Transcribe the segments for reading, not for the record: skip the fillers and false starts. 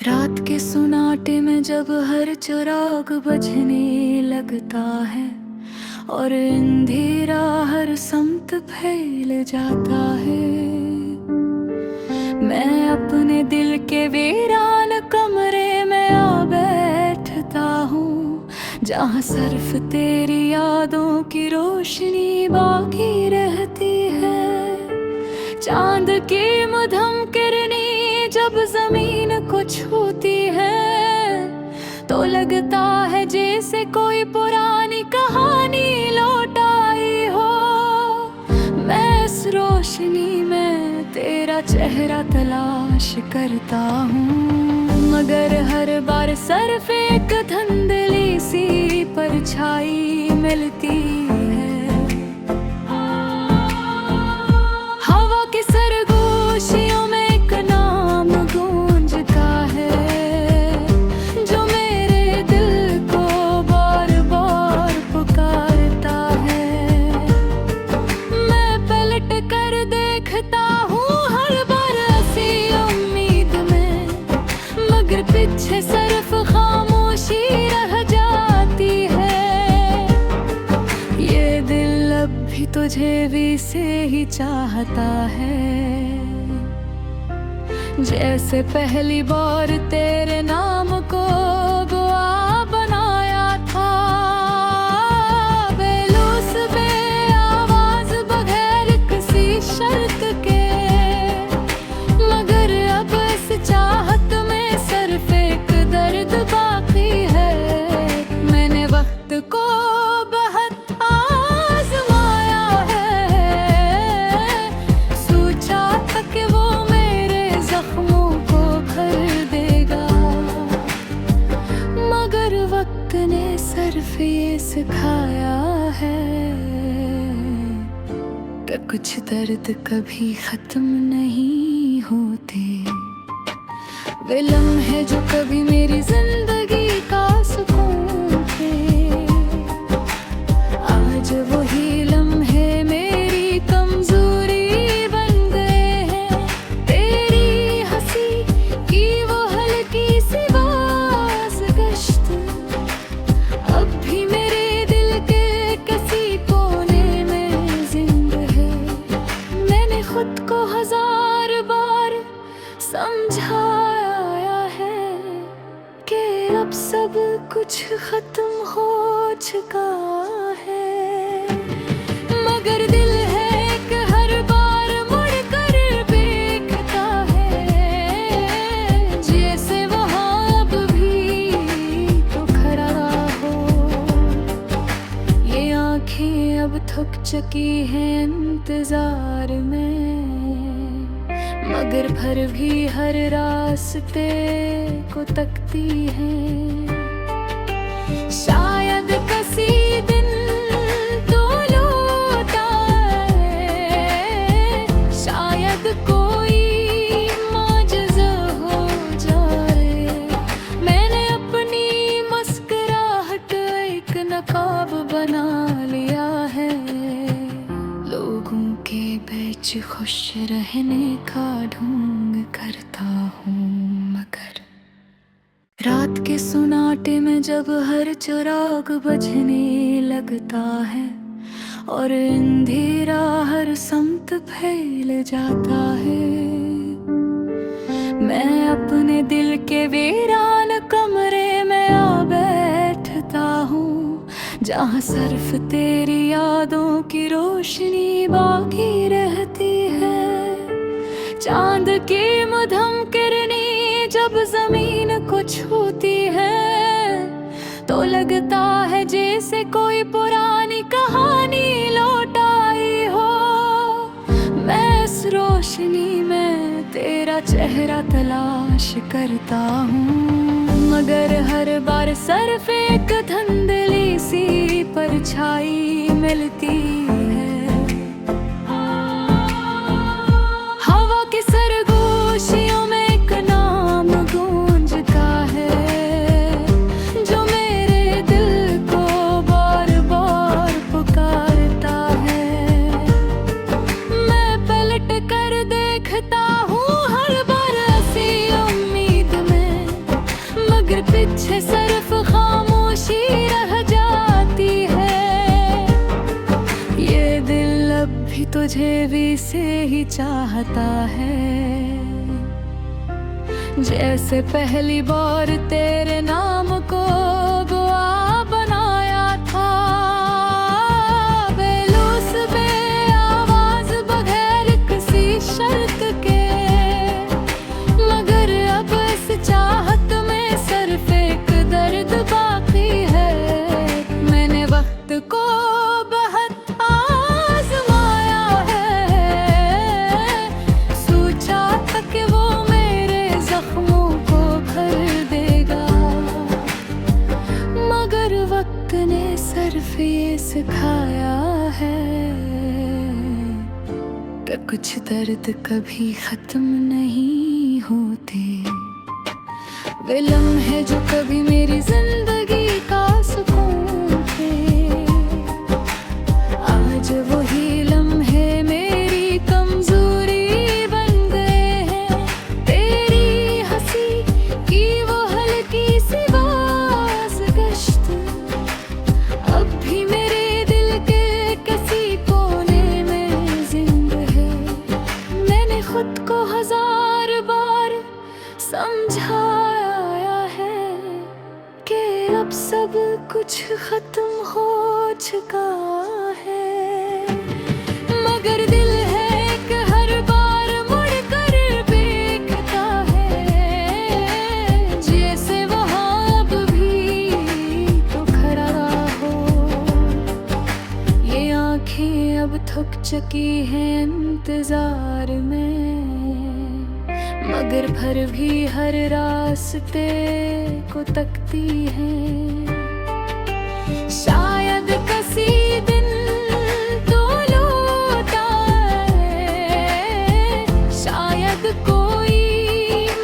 रात के सुनाटे में जब हर चिराग बजने लगता है और अंधेरा हर समत फैल जाता है। मैं अपने दिल के वीरान कमरे में आ बैठता हूँ, जहाँ सिर्फ तेरी यादों की रोशनी बाकी रहती है। चांद की मध्यम किरणें जब जमीन को छूती है तो लगता है जैसे कोई पुरानी कहानी लौट आई हो। मैं इस रोशनी में तेरा चेहरा तलाश करता हूँ, मगर हर बार सिर्फ एक धुंधली सी परछाई मिलती है। हवा की सरगोशियों में एक नाम गूंजता है, जो मेरे दिल को बार बार पुकारता है। मैं पलट कर देखता हूँ हर बार ऐसी उम्मीद में, मगर पीछे सिर्फ खामोशी रह जाती है। ये दिल अब भी तुझे भी से ही चाहता है, जैसे पहली बार तेरे नाम को दुआ बनाया था। बेलूस बे आवाज बगैर किसी शर्त के, मगर अब इस चाहत में सिर्फ एक दर्द बाकी है। मैंने वक्त को बहुत आजमाया है, सोचा था कि वो मेरे जख्मों को भर देगा, मगर वक्त ने सिर्फ ये सिखाया है कि कुछ दर्द कभी खत्म नहीं होते। वे लम्हे जो कभी मेरी जिंदगी का सुकून थे, आज वही लम्हे मेरी कमजोरी बन गए हैं। तेरी हंसी की वो हल्की सी बाज़गश्त अब भी मेरे दिल के किसी कोने में जिंदा है। मैंने खुद को हजार बार समझाया है कि अब सब कुछ खत्म हो चुका है, मगर दिल है कि हर बार मुड़ कर देखता है, जैसे वहाँ अब भी तो खड़ा हो। ये आँखें अब थक चुकी हैं इंतजार में, मगर फिर भी हर रास्ते को तकती हैं। शायद किसी दिन तो लौट आए, शायद कोई माजज़ा हो जाए। मैंने अपनी मुस्कुराहट एक नकाब बना लिया है, लोगों के बीच खुश रहने का ढोंग करता हूँ, मगर रात के सुनाटे में जब हर चिराग बजने लगता है और अंधेरा हर समत फैल जाता है। मैं अपने दिल के वीरान कमरे में आ बैठता हूँ, जहाँ सिर्फ तेरी यादों की रोशनी बाकी रहती है। चांद की मध्यम किरणें जब जमीन को छूती है तो लगता है जैसे कोई पुरानी कहानी लौट आई हो। मैं इस रोशनी में तेरा चेहरा तलाश करता हूँ, मगर हर बार सिर्फ एक धुंधली सी परछाई मिलती है। हवा की सरगोशियों में एक नाम गूंजता है, जो मेरे दिल को बार बार पुकारता है। मैं पलट कर देखता हूँ हर बार ऐसी उम्मीद में, पीछे सिर्फ खामोशी रह जाती है। ये दिल अब भी तुझे भी से ही चाहता है, जैसे पहली बार तेरे नाम को दुआ बनाया था। बेलूस बेआवाज बगैर किसी शर्त के, मगर अब इस चाहत में सिर्फ एक दर्द बाकी है। मैंने वक्त को बहुत आजमाया है, सोचा था कि वो मेरे जख्मों को भर देगा, मगर वक्त ने सिर्फ ये सिखाया है कि कुछ दर्द कभी खत्म नहीं होते। वे लम्हे जो कभी मेरी जिंदगी का सुकून थे, आज वही लम्हे मेरी कमजोरी बन गए हैं। तेरी हंसी की वो हल्की सी बाज़गश्त अब भी मेरे दिल के किसी कोने में जिंदा है। मैंने खुद को हजार बार समझाया है कि अब सब कुछ खत्म हो चुका है, मगर दिल है कि हर बार मुड़कर देखता है, जैसे वहाँ अब भी तो खड़ा हो। ये आँखें अब थक चुकी हैं इंतजार में, मगर फिर भी हर रास्ते को तकती है। शायद किसी दिन तो लौट आए, शायद कोई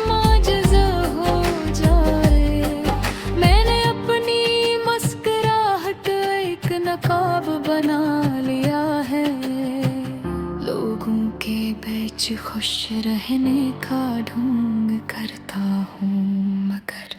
माजज़ा हो जाए। मैंने अपनी मुस्कुराहट एक नकाब बना लिया है, लोगों के बीच खुश रहने का ढोंग करता हूँ, मगर